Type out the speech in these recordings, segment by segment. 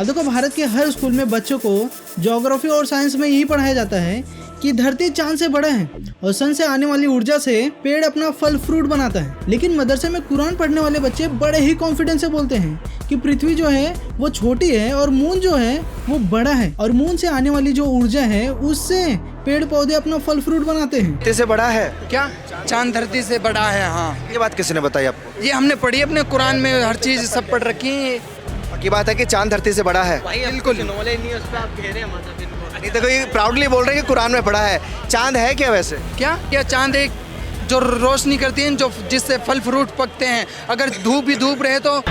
अब देखो भारत के हर स्कूल में बच्चों को ज्योग्राफी और साइंस में यही पढ़ाया जाता है कि धरती चांद से बड़ा है और सन से आने वाली ऊर्जा से पेड़ अपना फल फ्रूट बनाता है। लेकिन मदरसे में कुरान पढ़ने वाले बच्चे बड़े ही कॉन्फिडेंस से बोलते हैं कि पृथ्वी जो है वो छोटी है और मून जो है वो बड़ा है, और मून से आने वाली जो ऊर्जा है उससे पेड़ पौधे अपना फल फ्रूट बनाते हैं। धरती से बड़ा है क्या? चांद धरती से बड़ा है। हाँ, ये बात किसने बताई आपको? ये हमने पढ़ी अपने कुरान में, हर चीज सब पढ़ रखी है। पक्की बात है कि चांद धरती से बड़ा है। बिल्कुल नॉलेज नहीं है उस पर आप कह रहे हैं माता दिन को। नहीं देखो ये प्राउडली बोल रहे हैं कि कुरान में पढ़ा है। चांद है क्या वैसे? क्या चांद एक जो रोशनी करती है, जो जिससे फल फ्रूट पकते हैं। अगर धूप भी धूप रहे तो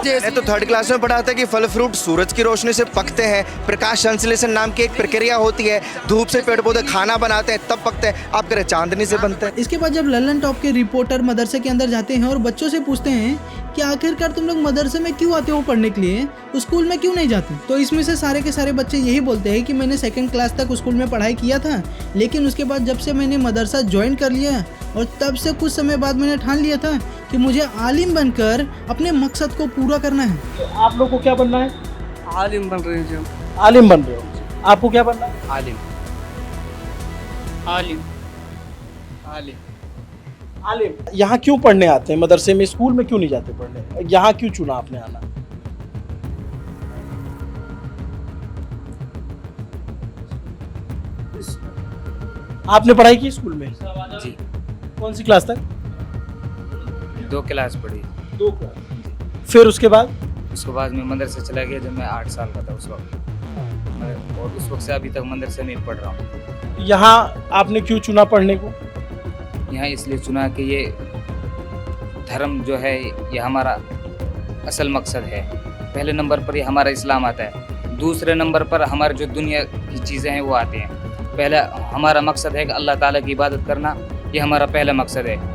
मैंने तो थर्ड क्लास में पढ़ा था कि फल फ्रूट सूरज की रोशनी से पकते हैं। प्रकाश संश्लेषण नाम की एक प्रक्रिया होती है, धूप से पेड़ पौधे खाना बनाते हैं तब पकते हैं। आप कह रहे चांदनी से बनते हैं। इसके बाद जब लल्लन टॉप के रिपोर्टर मदरसे के अंदर जाते हैं और बच्चों से पूछते हैं कि आखिरकार तुम लोग मदरसे में क्यों आते हो पढ़ने के लिए, स्कूल में क्यों नहीं जाते, तो इसमें से सारे के सारे बच्चे यही बोलते हैं कि मैंने 2nd क्लास तक स्कूल में पढ़ाई किया था, लेकिन उसके बाद जब से मैंने मदरसा ज्वाइन कर लिया और तब से कुछ समय बाद मैंने ठान लिया था कि मुझे आलिम बनकर अपने मकसद को पूरा करना है। तो आप लोग को क्या बनना है? आलिम बन रहे हैं जो। आलिम बन रहे हो। आपको क्या बनना है? आलिम आलिम आलिम आलिम। यहाँ क्यों पढ़ने आते हैं मदरसे में? स्कूल में क्यों नहीं जाते पढ़ने? यहाँ क्यों चुना आपने आना? आपने पढ़ाई की स्कूल में? जी। कौन सी क्लास तक? 2 क्लास पढ़ी। 2 क्लास। फिर उसके बाद मैं मदरसे चला गया जब मैं 8 साल का था उस वक्त, और उस वक्त से अभी तक मदरसे में पढ़ रहा हूँ। यहाँ आपने क्यों चुना पढ़ने को? यहाँ इसलिए चुना कि ये धर्म जो है ये हमारा असल मकसद है। पहले नंबर पर ये हमारा इस्लाम आता है, दूसरे नंबर पर हमारे जो दुनिया की चीज़ें हैं वो आती हैं। पहला हमारा मकसद है कि अल्लाह ताला की इबादत करना, ये हमारा पहला मकसद है।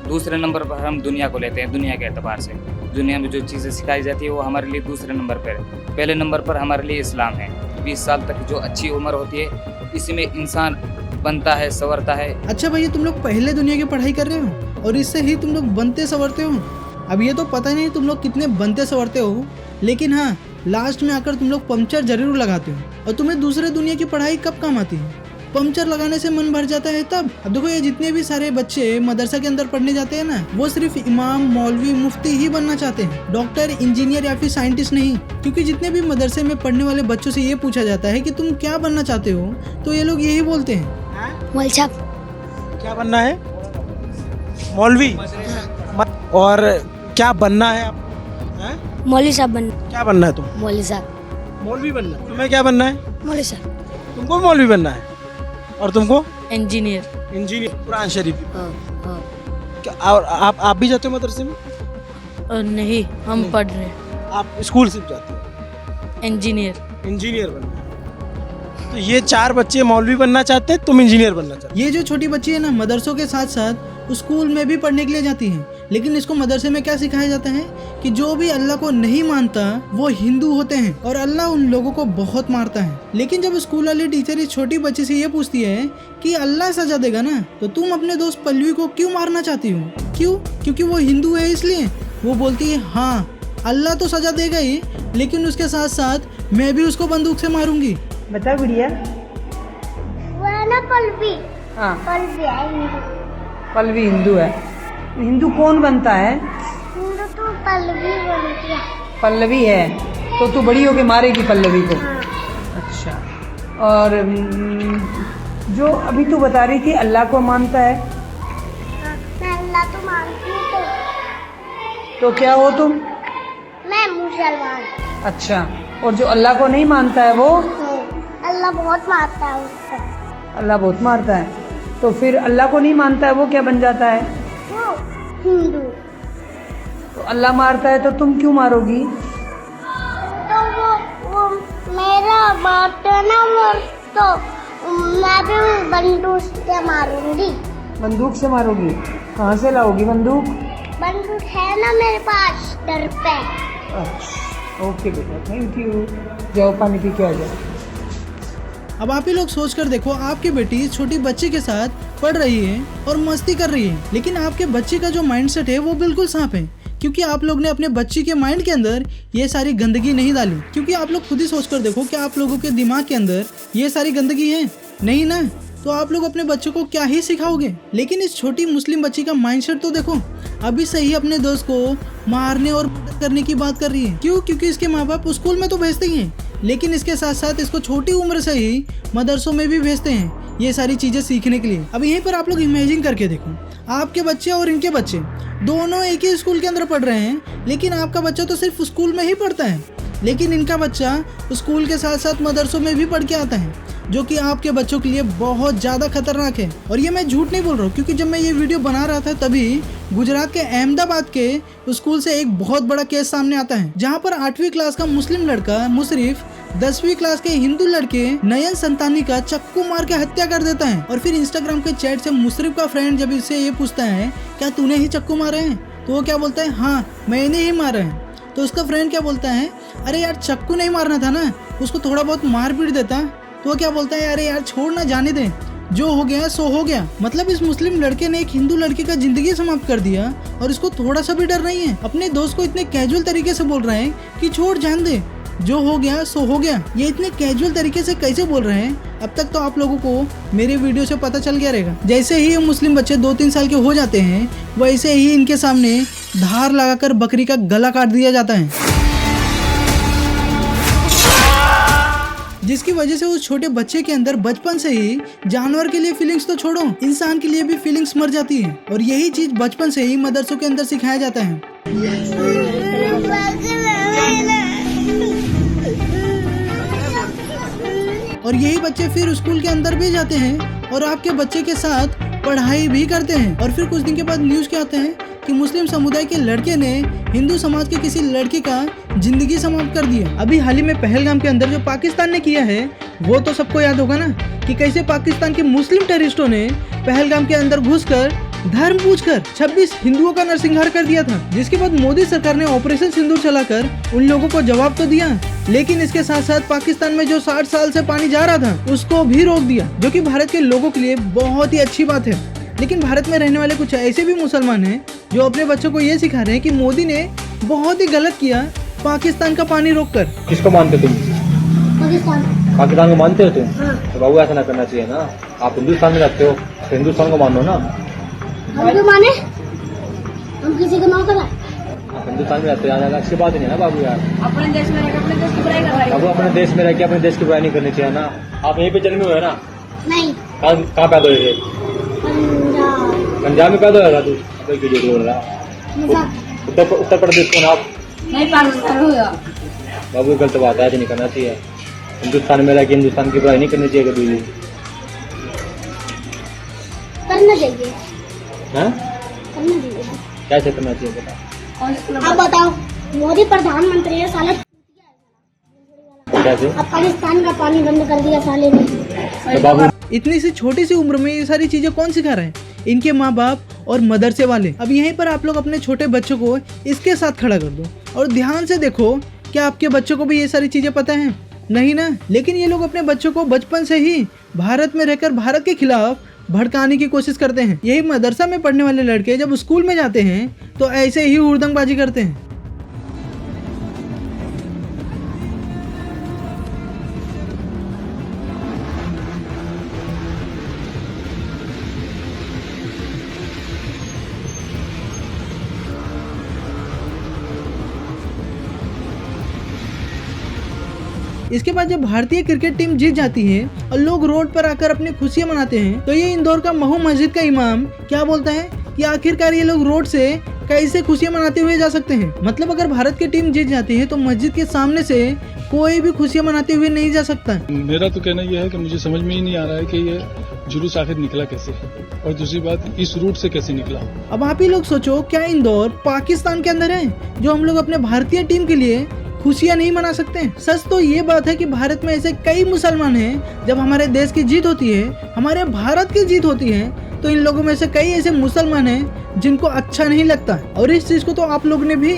दूसरे नंबर पर हम दुनिया को लेते हैं। दुनिया के एतबार से दुनिया में जो चीज़ें सिखाई जाती है वो हमारे लिए दूसरे नंबर पर है। पहले नंबर पर हमारे लिए इस्लाम है। 20 साल तक जो अच्छी उम्र होती है इसमें इंसान बनता है, संवरता है। अच्छा भैया, तुम लोग पहले दुनिया की पढ़ाई कर रहे हो और इससे ही तुम लोग बनते संवरते हो। अब ये तो पता नहीं तुम लोग कितने बनते संवरते हो, लेकिन हाँ लास्ट में आकर तुम लोग पंक्चर जरूर लगाते हो। और तुम्हें दूसरे दुनिया की पढ़ाई कब काम आती है? पंक्चर लगाने से मन भर जाता है तब। अब देखो ये जितने भी सारे बच्चे मदरसा के अंदर पढ़ने जाते हैं ना, वो सिर्फ इमाम, मौलवी, मुफ्ती ही बनना चाहते हैं, डॉक्टर, इंजीनियर या फिर साइंटिस्ट नहीं। क्योंकि जितने भी मदरसे में पढ़ने वाले बच्चों से ये पूछा जाता है कि तुम क्या बनना चाहते हो, तो ये लोग यही बोलते हैं, मौलवी साहब। क्या बनना है? मौलवी। और क्या बनना है आप? मौलवी साहब बनना। क्या बनना है तुम? मौलवी साहब। मौलवी बनना है। तुम्हें क्या बनना है? मौलवी साहब। तुमको मौलवी बनना है। और तुमको? इंजीनियर। इंजीनियर। कुरान शरीफ। हाँ। क्या और आप भी जाते हो मदरसे में? नहीं, हम पढ़ रहे हैं। आप स्कूल सिर्फ जाते हो? इंजीनियर। इंजीनियर बनना है। तो ये 4 बच्चे मौलवी बनना चाहते हैं, तुम इंजीनियर बनना चाहते हो। ये जो छोटी बच्ची है ना, मदरसों के साथ साथ स्कूल में भी पढ़ने के लिए जाती है, लेकिन इसको मदरसे में क्या सिखाया जाता है कि जो भी अल्लाह को नहीं मानता वो हिंदू होते हैं और अल्लाह उन लोगों को बहुत मारता है। लेकिन जब स्कूल वाली टीचर इस छोटी बच्ची से ये पूछती है कि अल्लाह सजा देगा ना, तो तुम अपने दोस्त पल्लवी को क्यों मारना चाहती हो? क्यों? क्योंकि वो हिंदू है इसलिए? वो बोलती है हाँ अल्लाह तो सजा देगा ही, लेकिन उसके साथ साथ मैं भी उसको बंदूक से मारूंगी। बता गुड़िया। वो है ना पल्लवी। हाँ, पल्लवी है हिंदू। पल्लवी हिंदू है। हिंदू कौन बनता है? हिंदू तो पल्लवी बनती है। पल्लवी है तो तू बड़ी होके मारेगी पल्लवी को? हाँ। अच्छा। और जो अभी तू बता रही थी अल्लाह को मानता है, हाँ, मैं अल्लाह तो मानती हूँ। तो क्या हो तुम? मैं मुसलमान। अच्छा। और जो अल्लाह को नहीं मानता है वो? अल्लाह बहुत मारता है उसको। अल्लाह बहुत मारता है। तो फिर अल्लाह को नहीं मानता है वो क्या बन जाता है? वो हिंदू। तो अल्लाह मारता है तो तुम क्यों मारोगी? तो वो मेरा मारता ना, तो मैं भी बंदूक से मारूंगी। बंदूक से मारोगी? कहाँ से लाओगी बंदूक? बंदूक है ना मेरे पास घर पे। अच्छा, ओके बेटा, थैंक यू। जाओ पानी पी के आ जाओ। अब आप ही लोग सोच कर देखो, आपकी बेटी छोटी बच्ची के साथ पढ़ रही है और मस्ती कर रही है, लेकिन आपके बच्चे का जो माइंडसेट है वो बिल्कुल साफ है क्योंकि आप लोग ने अपने बच्चे के माइंड के अंदर ये सारी गंदगी नहीं डाली। क्योंकि आप लोग खुद ही सोच कर देखो कि आप लोगों के दिमाग के अंदर ये सारी गंदगी है नहीं ना, तो आप लोग अपने बच्चों को क्या ही सिखाओगे। लेकिन इस छोटी मुस्लिम बच्ची का माइंडसेट तो देखो, अभी से ही अपने दोस्त को मारने और मर्डर करने की बात कर रही है। क्यों? क्योंकि इसके माँ बाप स्कूल में तो भेजते ही हैं, लेकिन इसके साथ साथ इसको छोटी उम्र से ही मदरसों में भी भेजते हैं ये सारी चीजें सीखने के लिए। अब यहीं पर आप लोग इमेजिन करके देखो, आपके बच्चे और इनके बच्चे दोनों एक ही स्कूल के अंदर पढ़ रहे हैं, लेकिन आपका बच्चा तो सिर्फ स्कूल में ही पढ़ता है, लेकिन इनका बच्चा स्कूल के साथ साथ मदरसों में भी पढ़ के आता है, जो कि आपके बच्चों के लिए बहुत ज़्यादा खतरनाक है। और ये मैं झूठ नहीं बोल रहा हूँ, क्योंकि जब मैं ये वीडियो बना रहा था तभी गुजरात के अहमदाबाद के स्कूल से एक बहुत बड़ा केस सामने आता है, जहाँ पर 8वीं क्लास का मुस्लिम लड़का मुशरिफ 10वीं क्लास के हिंदू लड़के नयन संतानी का चक्कू मार के हत्या कर देता है। और फिर इंस्टाग्राम के चैट से मुशरिफ का फ्रेंड जब इससे ये पूछता है क्या तूने ही चक्कू मारा है, तो वो क्या बोलता है, हाँ मैंने ही मारा है। तो उसका फ्रेंड क्या बोलता है, अरे यार चक्कू नहीं मारना था ना, उसको थोड़ा बहुत मार पीट देता। तो वो क्या बोलता है, अरे यार छोड़ ना, जाने दे, जो हो गया सो हो गया। मतलब इस मुस्लिम लड़के ने एक हिंदू लड़के का जिंदगी समाप्त कर दिया और इसको थोड़ा सा भी डर नहीं है। अपने दोस्त को इतने कैजुअल तरीके से बोल रहे हैं कि छोड़ जान दे, जो हो गया सो हो गया। ये इतने कैजुअल तरीके से कैसे बोल रहे हैं, अब तक तो आप लोगों को मेरे वीडियो से पता चल गया रहेगा। जैसे ही ये मुस्लिम बच्चे 2-3 साल के हो जाते हैं, वैसे ही इनके सामने धार लगाकर बकरी का गला काट दिया जाता है, जिसकी वजह से उस छोटे बच्चे के अंदर बचपन से ही जानवर के लिए फीलिंग्स तो छोड़ो, इंसान के लिए भी फीलिंग्स मर जाती है। और यही चीज बचपन से ही मदरसों के अंदर सिखाया जाता है। और यही बच्चे फिर स्कूल के अंदर भी जाते हैं और आपके बच्चे के साथ पढ़ाई भी करते हैं। और फिर कुछ दिन के बाद न्यूज क्या आते हैं कि मुस्लिम समुदाय के लड़के ने हिंदू समाज के किसी लड़के का जिंदगी समाप्त कर दिया। अभी हाल ही में पहलगाम के अंदर जो पाकिस्तान ने किया है, वो तो सबको याद होगा ना, कि कैसे पाकिस्तान के मुस्लिम टेररिस्टों ने पहलगाम के अंदर घुसकर धर्म पूछकर 26 हिंदुओं का नरसंहार कर दिया था। जिसके बाद मोदी सरकार ने ऑपरेशन सिंदूर चलाकर उन लोगों को जवाब तो दिया, लेकिन इसके साथ साथ पाकिस्तान में जो 60 साल से पानी जा रहा था उसको भी रोक दिया, जो कि भारत के लोगों के लिए बहुत ही अच्छी बात है। लेकिन भारत में रहने वाले कुछ ऐसे भी मुसलमान हैं जो अपने बच्चों को ये सिखा रहे हैं कि मोदी ने बहुत ही गलत किया पाकिस्तान का पानी रोककर। किसको मानते तुम? पाकिस्तान को मानते हो तुम? तो बाबू ऐसा ना करना चाहिए ना, आप हिंदुस्तान में रहते हो, तो हिंदुस्तान को मानो ना। हम क्यों माने? हम किसी को नौकर है? आप हिंदुस्तान में रहते हो, अच्छी बात नहीं है ना बाबू यार। अपने देश में रहकर अपने देश की बुराई कर रहे बाबू अपने देश में रह के अपने देश की बुराई नहीं करनी चाहिए ना। आप यहीं पे जन्मे हुए ना? नहीं, कहाँ पैदा हुए थे? पंजाब में पैदा हुआ तू? बोल रहा उत्तर प्रदेश को ना आप? नहीं, पाकिस्तान होगा बाबू गलत बात है, ऐसे नहीं करना चाहिए। हिंदुस्तान में रह के हिंदुस्तान की बुराई नहीं करनी चाहिए कभी भी। करना चाहिए। हाँ? करना चाहिए। कैसे करना चाहिए बता? आप बताओ, मोदी प्रधानमंत्री है साले, कैसे? अब पाकिस्तान का पानी बंद कर दिया साले ने। तो बाबू इतनी सी छोटी सी उम्र में ये सारी चीजें कौन सिखा रहे हैं? इनके माँ बाप और मदरसे वाले। अब यहीं पर आप लोग अपने छोटे बच्चों को इसके साथ खड़ा कर दो और ध्यान से देखो, क्या आपके बच्चों को भी ये सारी चीजें पता हैं? नहीं ना। लेकिन ये लोग अपने बच्चों को बचपन से ही भारत में रहकर भारत के खिलाफ भड़काने की कोशिश करते हैं। यही मदरसा में पढ़ने वाले लड़के जब स्कूल में जाते हैं तो ऐसे ही हुड़दंगबाजी करते हैं। इसके बाद जब भारतीय क्रिकेट टीम जीत जाती है और लोग रोड पर आकर अपनी खुशियां मनाते हैं, तो ये इंदौर का महू मस्जिद का इमाम क्या बोलता है कि आखिरकार ये लोग रोड से कैसे खुशियां मनाते हुए जा सकते हैं। मतलब अगर भारत की टीम जीत जाती है तो मस्जिद के सामने से कोई भी खुशियां मनाते हुए नहीं जा सकता। मेरा तो कहना यह है कि मुझे समझ में ही नहीं आ रहा है कि ये जुलूस आखिर निकला कैसे, और दूसरी बात इस रूट से कैसे निकला। अब आप ही लोग सोचो, क्या इंदौर पाकिस्तान के अंदर है जो हम लोग अपने भारतीय टीम के लिए खुशियां नहीं मना सकते? सच तो ये बात है कि भारत में ऐसे कई मुसलमान हैं, जब हमारे देश की जीत होती है, हमारे भारत की जीत होती है, तो इन लोगों में से कई ऐसे मुसलमान हैं जिनको अच्छा नहीं लगता। और इस चीज को तो आप लोग ने भी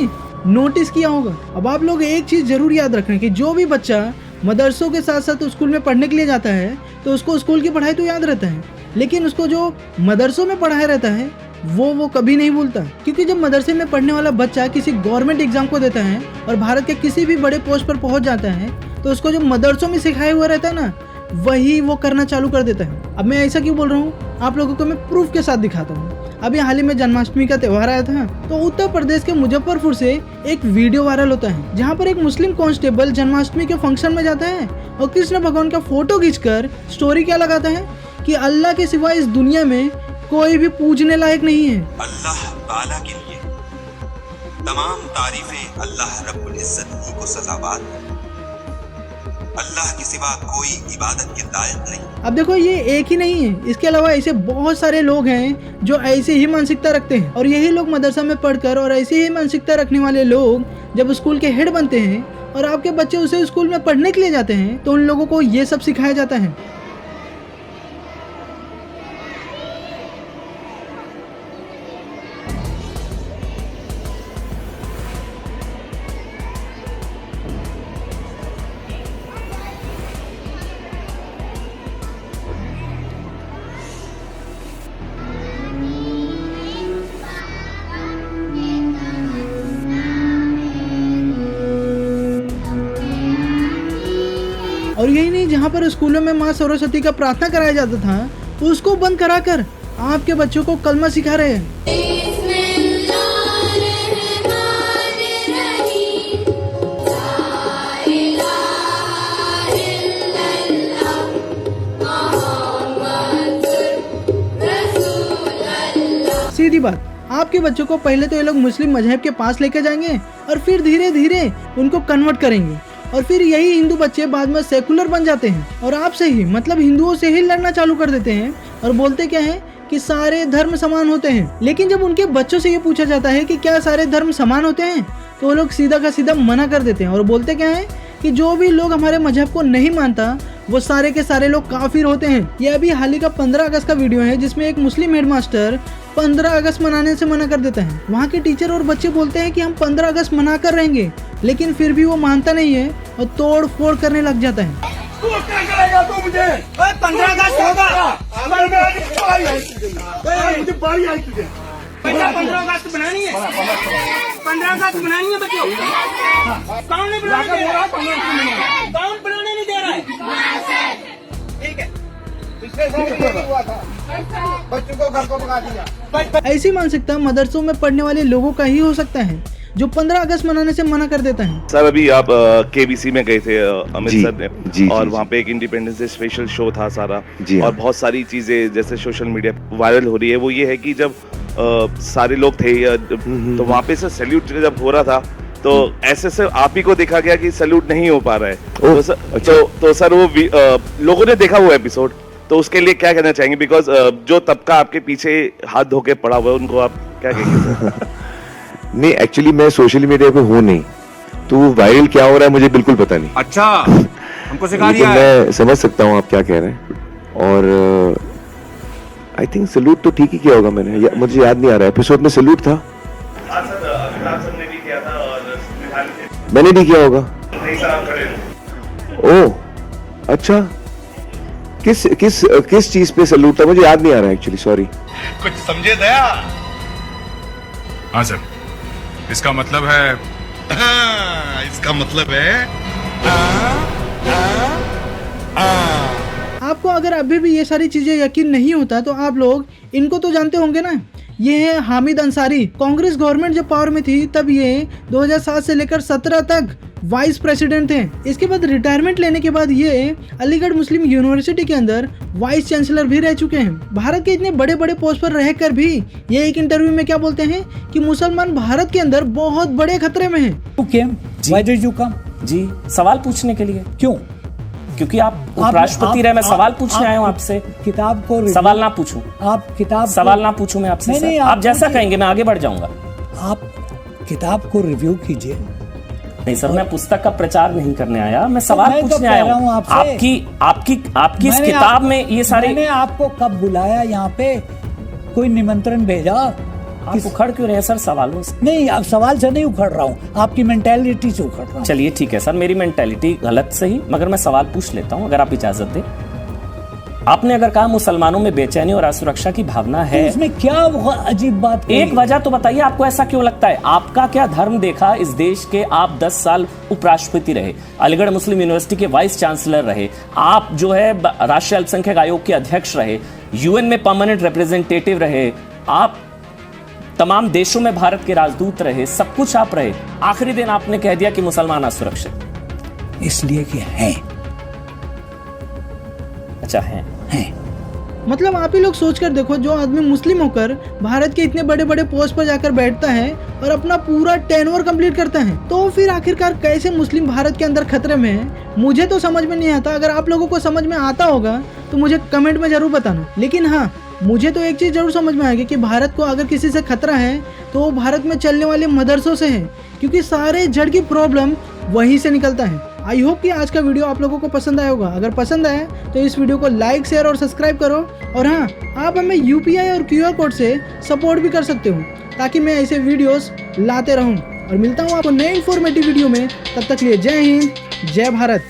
नोटिस किया होगा। अब आप लोग एक चीज जरूर याद रखें कि जो भी बच्चा मदरसों के साथ साथ स्कूल में पढ़ने के लिए जाता है तो उसको स्कूल की पढ़ाई तो याद रहता है, लेकिन उसको जो मदरसों में पढ़ाया रहता है वो कभी नहीं भूलता। क्योंकि जब मदरसे में पढ़ने वाला बच्चा किसी गवर्नमेंट एग्जाम को देता है और भारत के किसी भी बड़े पोस्ट पर पहुंच जाता है तो उसको जो मदरसों में सिखाया हुआ रहता है ना, वही वो करना चालू कर देता है। अब मैं ऐसा क्यों बोल रहा हूँ, आप लोगों को मैं प्रूफ के साथ दिखाता हूँ। अभी हाल ही में जन्माष्टमी का त्यौहार आया था, तो उत्तर प्रदेश के मुजफ्फरपुर से एक वीडियो वायरल होता है जहाँ पर एक मुस्लिम कांस्टेबल जन्माष्टमी के फंक्शन में जाता है और कृष्ण भगवान का फोटो खींचकर स्टोरी क्या लगाता है कि अल्लाह के सिवा इस दुनिया में कोई भी पूजने लायक नहीं है। अल्लाह ताला के लिए तमाम तारीफें अल्लाह रब्बुल इज्जत ही को सजाबाद है। अल्लाह के सिवा कोई इबादत के लायक नहीं। अब देखो, ये एक ही नहीं है, इसके अलावा ऐसे बहुत सारे लोग हैं जो ऐसे ही मानसिकता रखते हैं। और यही लोग मदरसा में पढ़कर और ऐसे ही मानसिकता रखने वाले लोग जब स्कूल के हेड बनते हैं और आपके बच्चे उसे स्कूल में पढ़ने के लिए जाते हैं तो उन लोगों को ये सब सिखाया जाता है। और यही नहीं, जहाँ पर स्कूलों में माँ सरस्वती का प्रार्थना कराया जाता था उसको बंद कराकर आपके बच्चों को कलमा सिखा रहे हैं। सीधी बात, आपके बच्चों को पहले तो ये लोग मुस्लिम मजहब के पास लेकर जाएंगे और फिर धीरे धीरे उनको कन्वर्ट करेंगे और फिर यही हिंदू बच्चे बाद में सेकुलर बन जाते हैं और आपसे ही मतलब हिंदुओं से ही लड़ना चालू कर देते हैं और बोलते क्या है कि सारे धर्म समान होते हैं। लेकिन जब उनके बच्चों से ये पूछा जाता है कि क्या सारे धर्म समान होते हैं तो वो लोग सीधा का सीधा मना कर देते हैं और बोलते क्या है कि जो भी लोग हमारे मजहब को नहीं मानता वो सारे के सारे लोग काफिर होते हैं। ये अभी हाल ही का 15 अगस्त का वीडियो है जिसमें एक मुस्लिम हेडमास्टर 15 अगस्त मनाने से मना कर देता है। वहाँ के टीचर और बच्चे बोलते हैं कि हम 15 अगस्त मना कर रहेंगे, लेकिन फिर भी वो मानता नहीं है और तोड़ फोड़ करने लग जाता है। मुझे 15 अगस्त होगा, मुझे बारी आई तुझे 15 अगस्त बनानी है, 15 अगस्त बनानी है बच्चों। कौन नहीं बनाने दे रहा है? कौन बनाने नहीं दे रहा है? ठीक है, बच्चों को घर को भगा दिया। ऐसी मानसिकता मदरसों में पढ़ने वाले लोगों का ही हो सकता है जो 15 अगस्त मनाने से मना कर देता है। सर अभी आप केबीसी में गए थे अमृतसर में और वहाँ पे एक इंडिपेंडेंस डे स्पेशल शो था सारा और बहुत सारी चीजें जैसे सोशल मीडिया वायरल हो रही है। वो ये है कि जब सारे लोग थे तो वहाँ पे सर सैल्यूट जब हो रहा था तो ऐसे से आप ही को देखा गया कि सैल्यूट नहीं हो पा रहा है। तो सर वो लोगों ने देखा वो एपिसोड, तो उसके लिए क्या कहना चाहेंगे? बिकॉज जो तबका आपके पीछे हाथ धो के पड़ा हुआ है उनको आप क्या कहेंगे? नहीं, एक्चुअली मैं सोशल मीडिया पे हूँ नहीं, तो वायरल क्या हो रहा है मुझे बिल्कुल पता नहीं। अच्छा, हमको सिखा दिया है। मैं समझ सकता हूँ आप क्या कह रहे हैं और आई थिंक सैल्यूट तो ठीक ही किया होगा मैंने, मुझे याद नहीं आ रहा है एपिसोड में सैल्यूट था। मैंने नहीं किया होगा। ओह अच्छा, किस चीज पे सैल्यूट था मुझे याद नहीं आ रहा है एक्चुअली, सॉरी। कुछ समझे दया? हाँ सर, इसका मतलब है इसका मतलब है आपको अगर अभी भी ये सारी चीजें यकीन नहीं होता तो आप लोग इनको तो जानते होंगे ना। ये है हामिद अंसारी। कांग्रेस गवर्नमेंट जब पावर में थी तब ये 2007 से लेकर 17 तक वाइस प्रेसिडेंट थे। इसके बाद रिटायरमेंट लेने के बाद ये अलीगढ़ मुस्लिम यूनिवर्सिटी के अंदर वाइस चांसलर भी रह चुके हैं। भारत के इतने बड़े बड़े पोस्ट पर रहकर भी ये एक इंटरव्यू में क्या बोलते हैं कि मुसलमान भारत के अंदर बहुत बड़े खतरे में हैं। Why did you come? जी, सवाल पूछने के लिए। क्यों? क्योंकि आप उपराष्ट्रपति रहे, मैं सवाल पूछने आया हूँ आपसे। किताब को सवाल ना पूछूं, आप किताब सवाल ना पूछूं मैं आपसे। नहीं, आप जैसा कहेंगे मैं आगे बढ़ जाऊंगा। आप किताब को रिव्यू कीजिए। नहीं सर, मैं पुस्तक का प्रचार नहीं करने आया, मैं सवाल पूछने आया हूँ आपकी इस किताब में ये सारे। मैंने आपको कब बुलाया यहाँ पे? कोई निमंत्रण भेजा? आप उखड़ क्यों रहे हैं सर सवालों से? नहीं, आप सवाल से नहीं उखड़ रहा हूँ, आपकी मेंटेलिटी से उखड़ रहा हूँ। चलिए ठीक है सर, मेरी मेंटेलिटी गलत सही, मगर मैं सवाल पूछ लेता हूँ अगर आप इजाजत दें। आपने अगर कहा मुसलमानों में बेचैनी और असुरक्षा की भावना है, इसमें क्या अजीब बात एक वजह तो बताइए, आपको ऐसा क्यों लगता है? आपका क्या धर्म देखा इस देश के? आप 10 साल उपराष्ट्रपति रहे, अलीगढ़ मुस्लिम यूनिवर्सिटी के वाइस चांसलर रहे, आप जो है राष्ट्रीय अल्पसंख्यक आयोग के अध्यक्ष रहे, यूएन में परमानेंट रिप्रेजेंटेटिव रहे, आप तमाम देशों में भारत के राजदूत रहे, सब कुछ आप रहे। आखिरी दिन आपने कह दिया कि मुसलमान असुरक्षित, इसलिए कि हैं। अच्छा हैं। मतलब आप ही लोग सोच कर देखो, जो आदमी मुस्लिम होकर भारत के इतने बड़े बड़े पोस्ट पर जाकर बैठता है और अपना पूरा टेनओवर कंप्लीट करता है, तो फिर आखिरकार कैसे मुस्लिम भारत के अंदर खतरे में है, मुझे तो समझ में नहीं आता। अगर आप लोगों को समझ में आता होगा तो मुझे कमेंट में जरूर बताना। लेकिन हाँ, मुझे तो एक चीज़ जरूर समझ में आएगी कि भारत को अगर किसी से खतरा है तो वो भारत में चलने वाले मदरसों से है, क्योंकि सारे जड़ की प्रॉब्लम वहीं से निकलता है। आई होप कि आज का वीडियो आप लोगों को पसंद आया होगा। अगर पसंद आया तो इस वीडियो को लाइक, शेयर और सब्सक्राइब करो। और हाँ, आप हमें UPI और QR कोड से सपोर्ट भी कर सकते हो, ताकि मैं ऐसे वीडियोस लाते रहूं। और मिलता हूं आपको नए इन्फॉर्मेटिव वीडियो में। तब तक लिए जय हिंद, जय भारत।